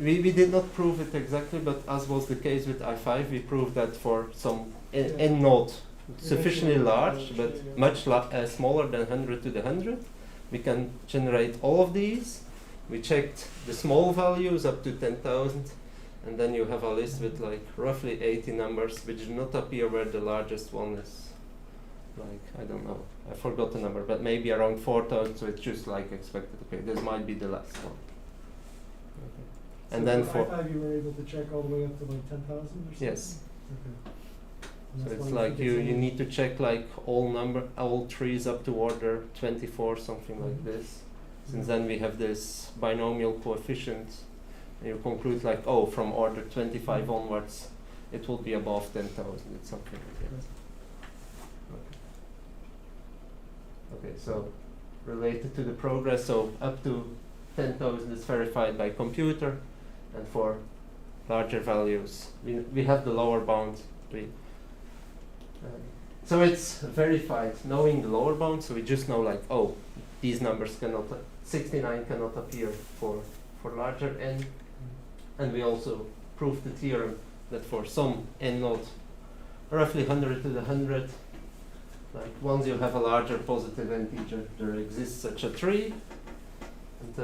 we did not prove it exactly, but as was the case with I5, we proved that for some n node sufficiently large, but much smaller than 100 to the 100, we can generate all of these. We checked the small values up to 10,000, and then you have a list with like roughly 80 numbers which do not appear, where the largest one is like, I don't know, I forgot the number, but maybe around 4,000, so it's just like expected. Okay, this might be the last one. Okay. So And then for for I5 you were able to check all the way up to like 10,000 or something? yes. Okay. And So that's it's why like think you only- need to check like all trees up to order 24, something like Mhm. this. Since then we have this binomial coefficient, and you conclude like, oh, from order 25 onwards, it will be above 10,000. It's something like that. Okay, so related to the progress, so up to 10,000 is verified by computer, and for larger values, we have the lower bound. So it's verified knowing the lower bound, so we just know like, oh, these numbers cannot, 69 cannot appear for larger n, and we also proved the theorem that for some n naught, roughly 100 to the 100, like once you have a larger positive integer, there exists such a tree. And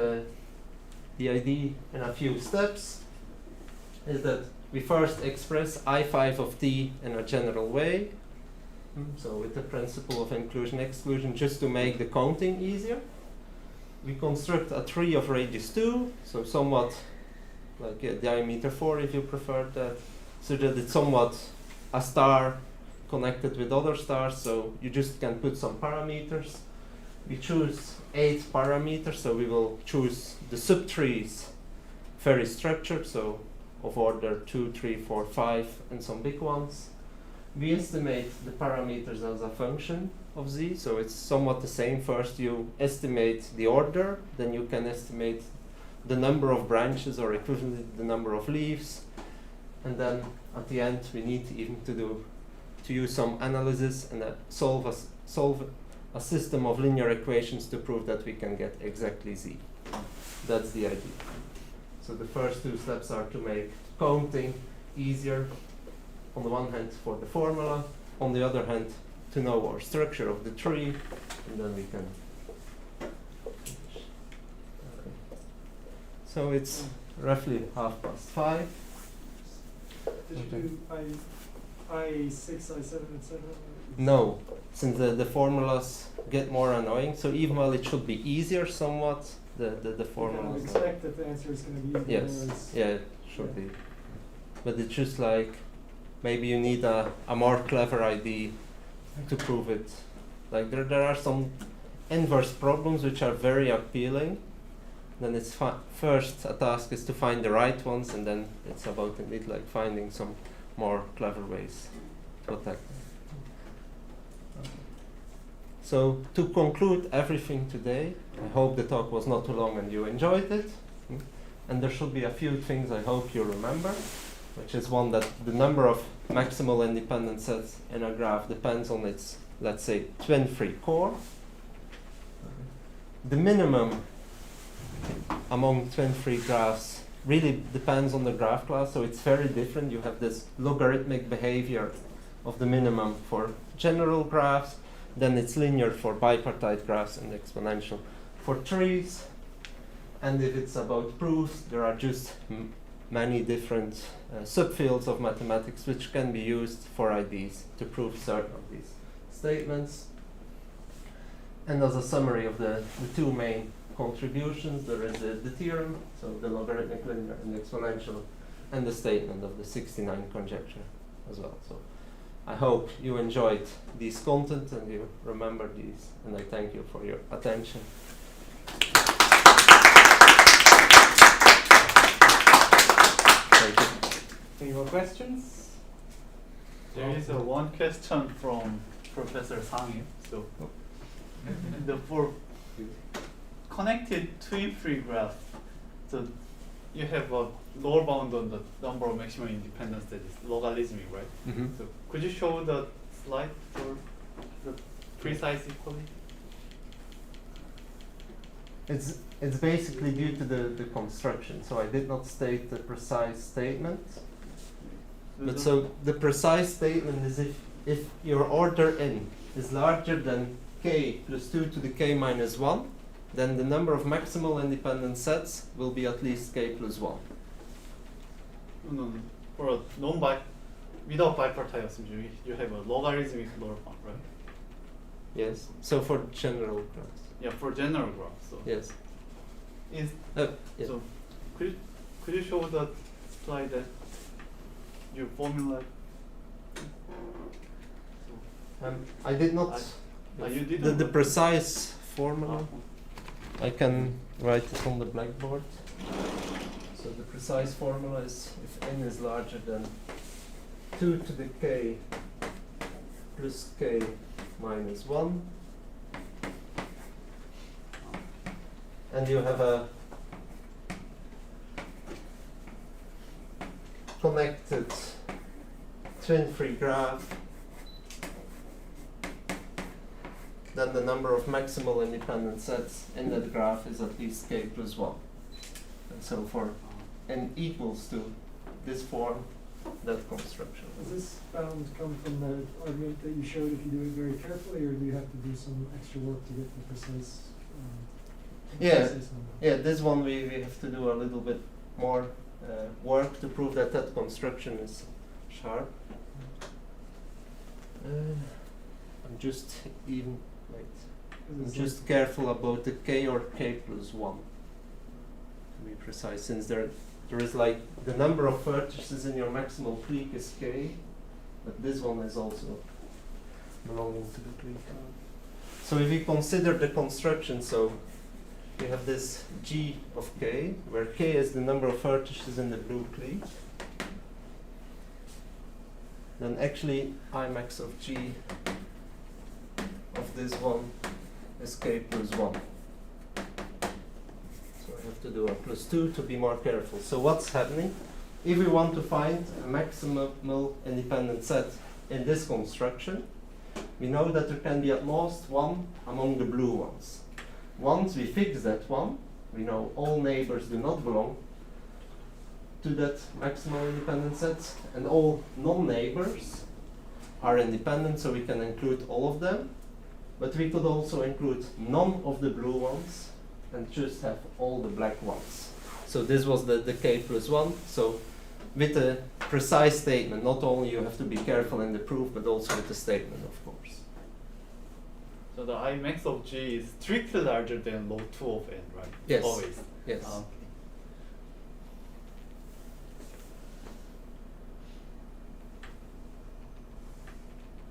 the idea in a few steps is that we first express I5 of t in a general way. So with the principle of inclusion-exclusion, just to make the counting easier, we construct a tree of radius 2, so somewhat like a diameter 4 if you prefer that, so that it's somewhat a star connected with other stars, so you just can put some parameters. We choose 8 parameters, so we will choose the subtrees very structured, so of order 2, 3, 4, 5, and some big ones. We estimate the parameters as a function of z, so it's somewhat the same. First you estimate the order, then you can estimate the number of branches, or equivalently the number of leaves, and then at the end we need even to use some analysis and solve a system of linear equations to prove that we can get exactly z. That's the idea. So the first 2 steps are to make counting easier, on the one hand for the formula, on the other hand to know our structure of the tree, and then we can finish. Okay. So it's roughly 5:30. Did you do I6, I7, etc.? No, since the formulas get more annoying, so even while it should be easier somewhat, the I formulas. expect that the answer is going to be easier. Yes, yeah, it should be. But it's just like, maybe you need a more clever idea to prove it. Like there are some inverse problems which are very appealing. Then it's first a task is to find the right ones, and then it's about indeed like finding some more clever ways to attack them. So to conclude everything today, I hope the talk was not too long and you enjoyed it. And there should be a few things I hope you remember, which is one, that the number of maximal independent sets in a graph depends on its, let's say, twin-free core. The minimum among twin-free graphs really depends on the graph class, so it's very different. You have this logarithmic behavior of the minimum for general graphs, then it's linear for bipartite graphs and exponential for trees. And if it's about proofs, there are just many different subfields of mathematics which can be used for IDs to prove certain of these statements. And as a summary of the two main contributions, there is the theorem, so the logarithmic, linear, and exponential, and the statement of the 69 conjecture as well. So I hope you enjoyed these content and you remember these, and I thank you for your attention. Thank you. Any more questions? There is one question from Professor Sang. So, for connected twin-free graph, so you have a lower bound on the number of maximum independence that is logarithmic, right? Mm-hmm. So, could you show the slide for the precise equality? It's basically due to the construction. So I did not state the precise statement. But so the precise statement is if your order n is larger than k plus 2 to the k minus 1, then the number of maximal independent sets will be at least k plus 1. No. For a without bipartite, you have a logarithmic lower bound, right? Yes. So for general graphs. Yeah, for general graph. So Yes. is Yes. so could you show the slide that you formula? I did not. You didn't. The precise formula. I can write it on the blackboard. So the precise formula is if n is larger than 2 to the k plus k minus 1, and you have a connected twin-free graph, then the number of maximal independent sets in that graph is at least k plus 1. And so for n equals to this form, that construction. Does this bound come from the argument that you showed if you do it very carefully, or do you have to do some extra work to get the precise? Precise number? Yeah, this one we have to do a little bit more work to prove that that construction is sharp. I'm just careful about the k or k plus 1, to be precise, since there is like the number of vertices in your maximal clique is k, but this one is also belonging to the clique. So if you consider the construction, so you have this g of k, where k is the number of vertices in the blue clique, then actually Imax of g of this one is k plus 1. So I have to do a plus 2 to be more careful. So what's happening? If we want to find a maximal independent set in this construction, we know that there can be at most one among the blue ones. Once we fix that one, we know all neighbors do not belong to that maximal independent set, and all non-neighbors are independent, so we can include all of them. But we could also include none of the blue ones and just have all the black ones. So this was the k plus 1. So with a precise statement, not only you have to be careful in the proof, but also with the statement, of course. So the Imax of g is strictly larger than log 2 of n, right? Yes. Always. Yes. Okay.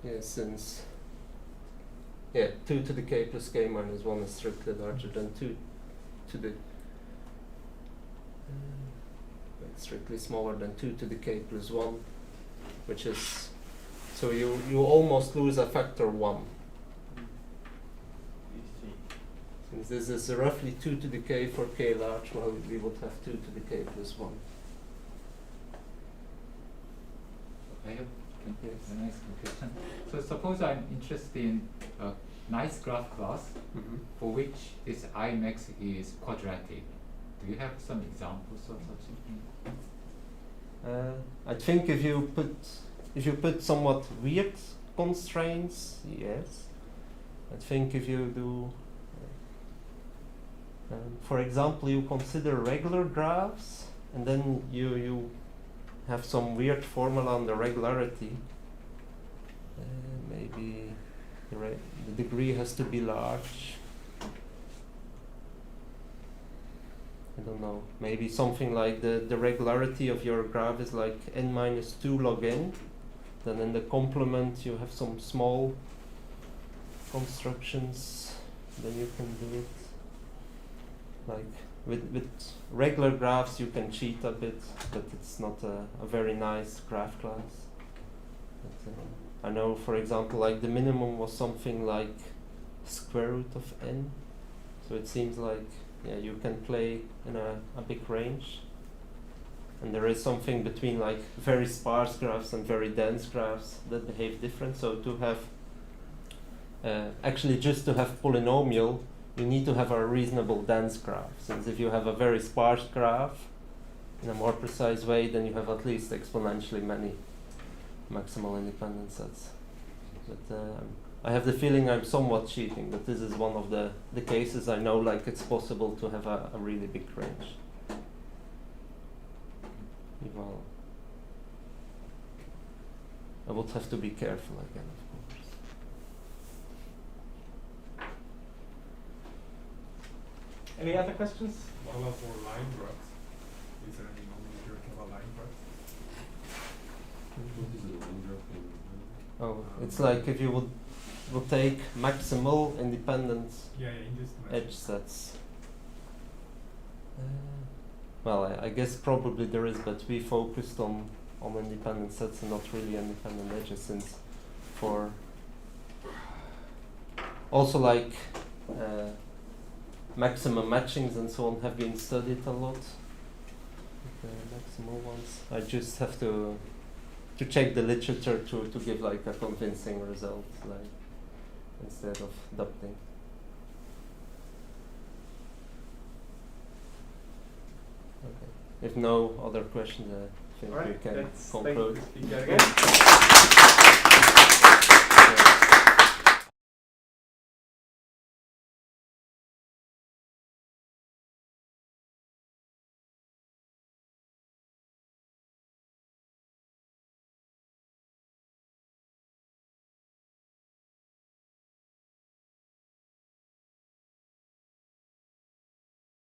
Yeah, since 2 to the k plus k minus 1 is strictly larger than 2 to the strictly smaller than 2 to the k plus 1, which is, so you almost lose a factor 1. Since this is roughly 2 to the k for k large, well, we would have 2 to the k plus 1. I have Yes. a nice question. So suppose I'm interested in a nice graph class for which this I max is quadratic. Do you have some examples of such a thing? I think if you put somewhat weird constraints, yes. I think if you do, for example, you consider regular graphs, and then you have some weird formula on the regularity. Maybe the degree has to be large. I don't know. Maybe something like the regularity of your graph is like n minus 2 log n. Then in the complement you have some small constructions. Then you can do it. Like with regular graphs you can cheat a bit, but it's not a very nice graph class. But, I know, for example, like the minimum was something like square root of n. So it seems like you can play in a big range. And there is something between like very sparse graphs and very dense graphs that behave different. So to have, actually just to have polynomial, you need to have a reasonable dense graph. Since if you have a very sparse graph in a more precise way, then you have at least exponentially many maximal independent sets. But I have the feeling I'm somewhat cheating, but this is one of the cases I know like it's possible to have a really big range. Well, I would have to be careful again, of course. Any other questions? What about for line graphs? Is there any nomenclature about line graphs? What is the line graph in? Oh, it's like if you would take maximal independent In this edge sets. Well, I guess probably there is, but we focused on independent sets and not really independent edges, since for also like maximum matchings and so on have been studied a lot. The maximal ones. I just have to check the literature to give like a convincing result, like instead of doubting. Okay. If no other questions, I think we Alright, can let's thank conclude. the speaker again.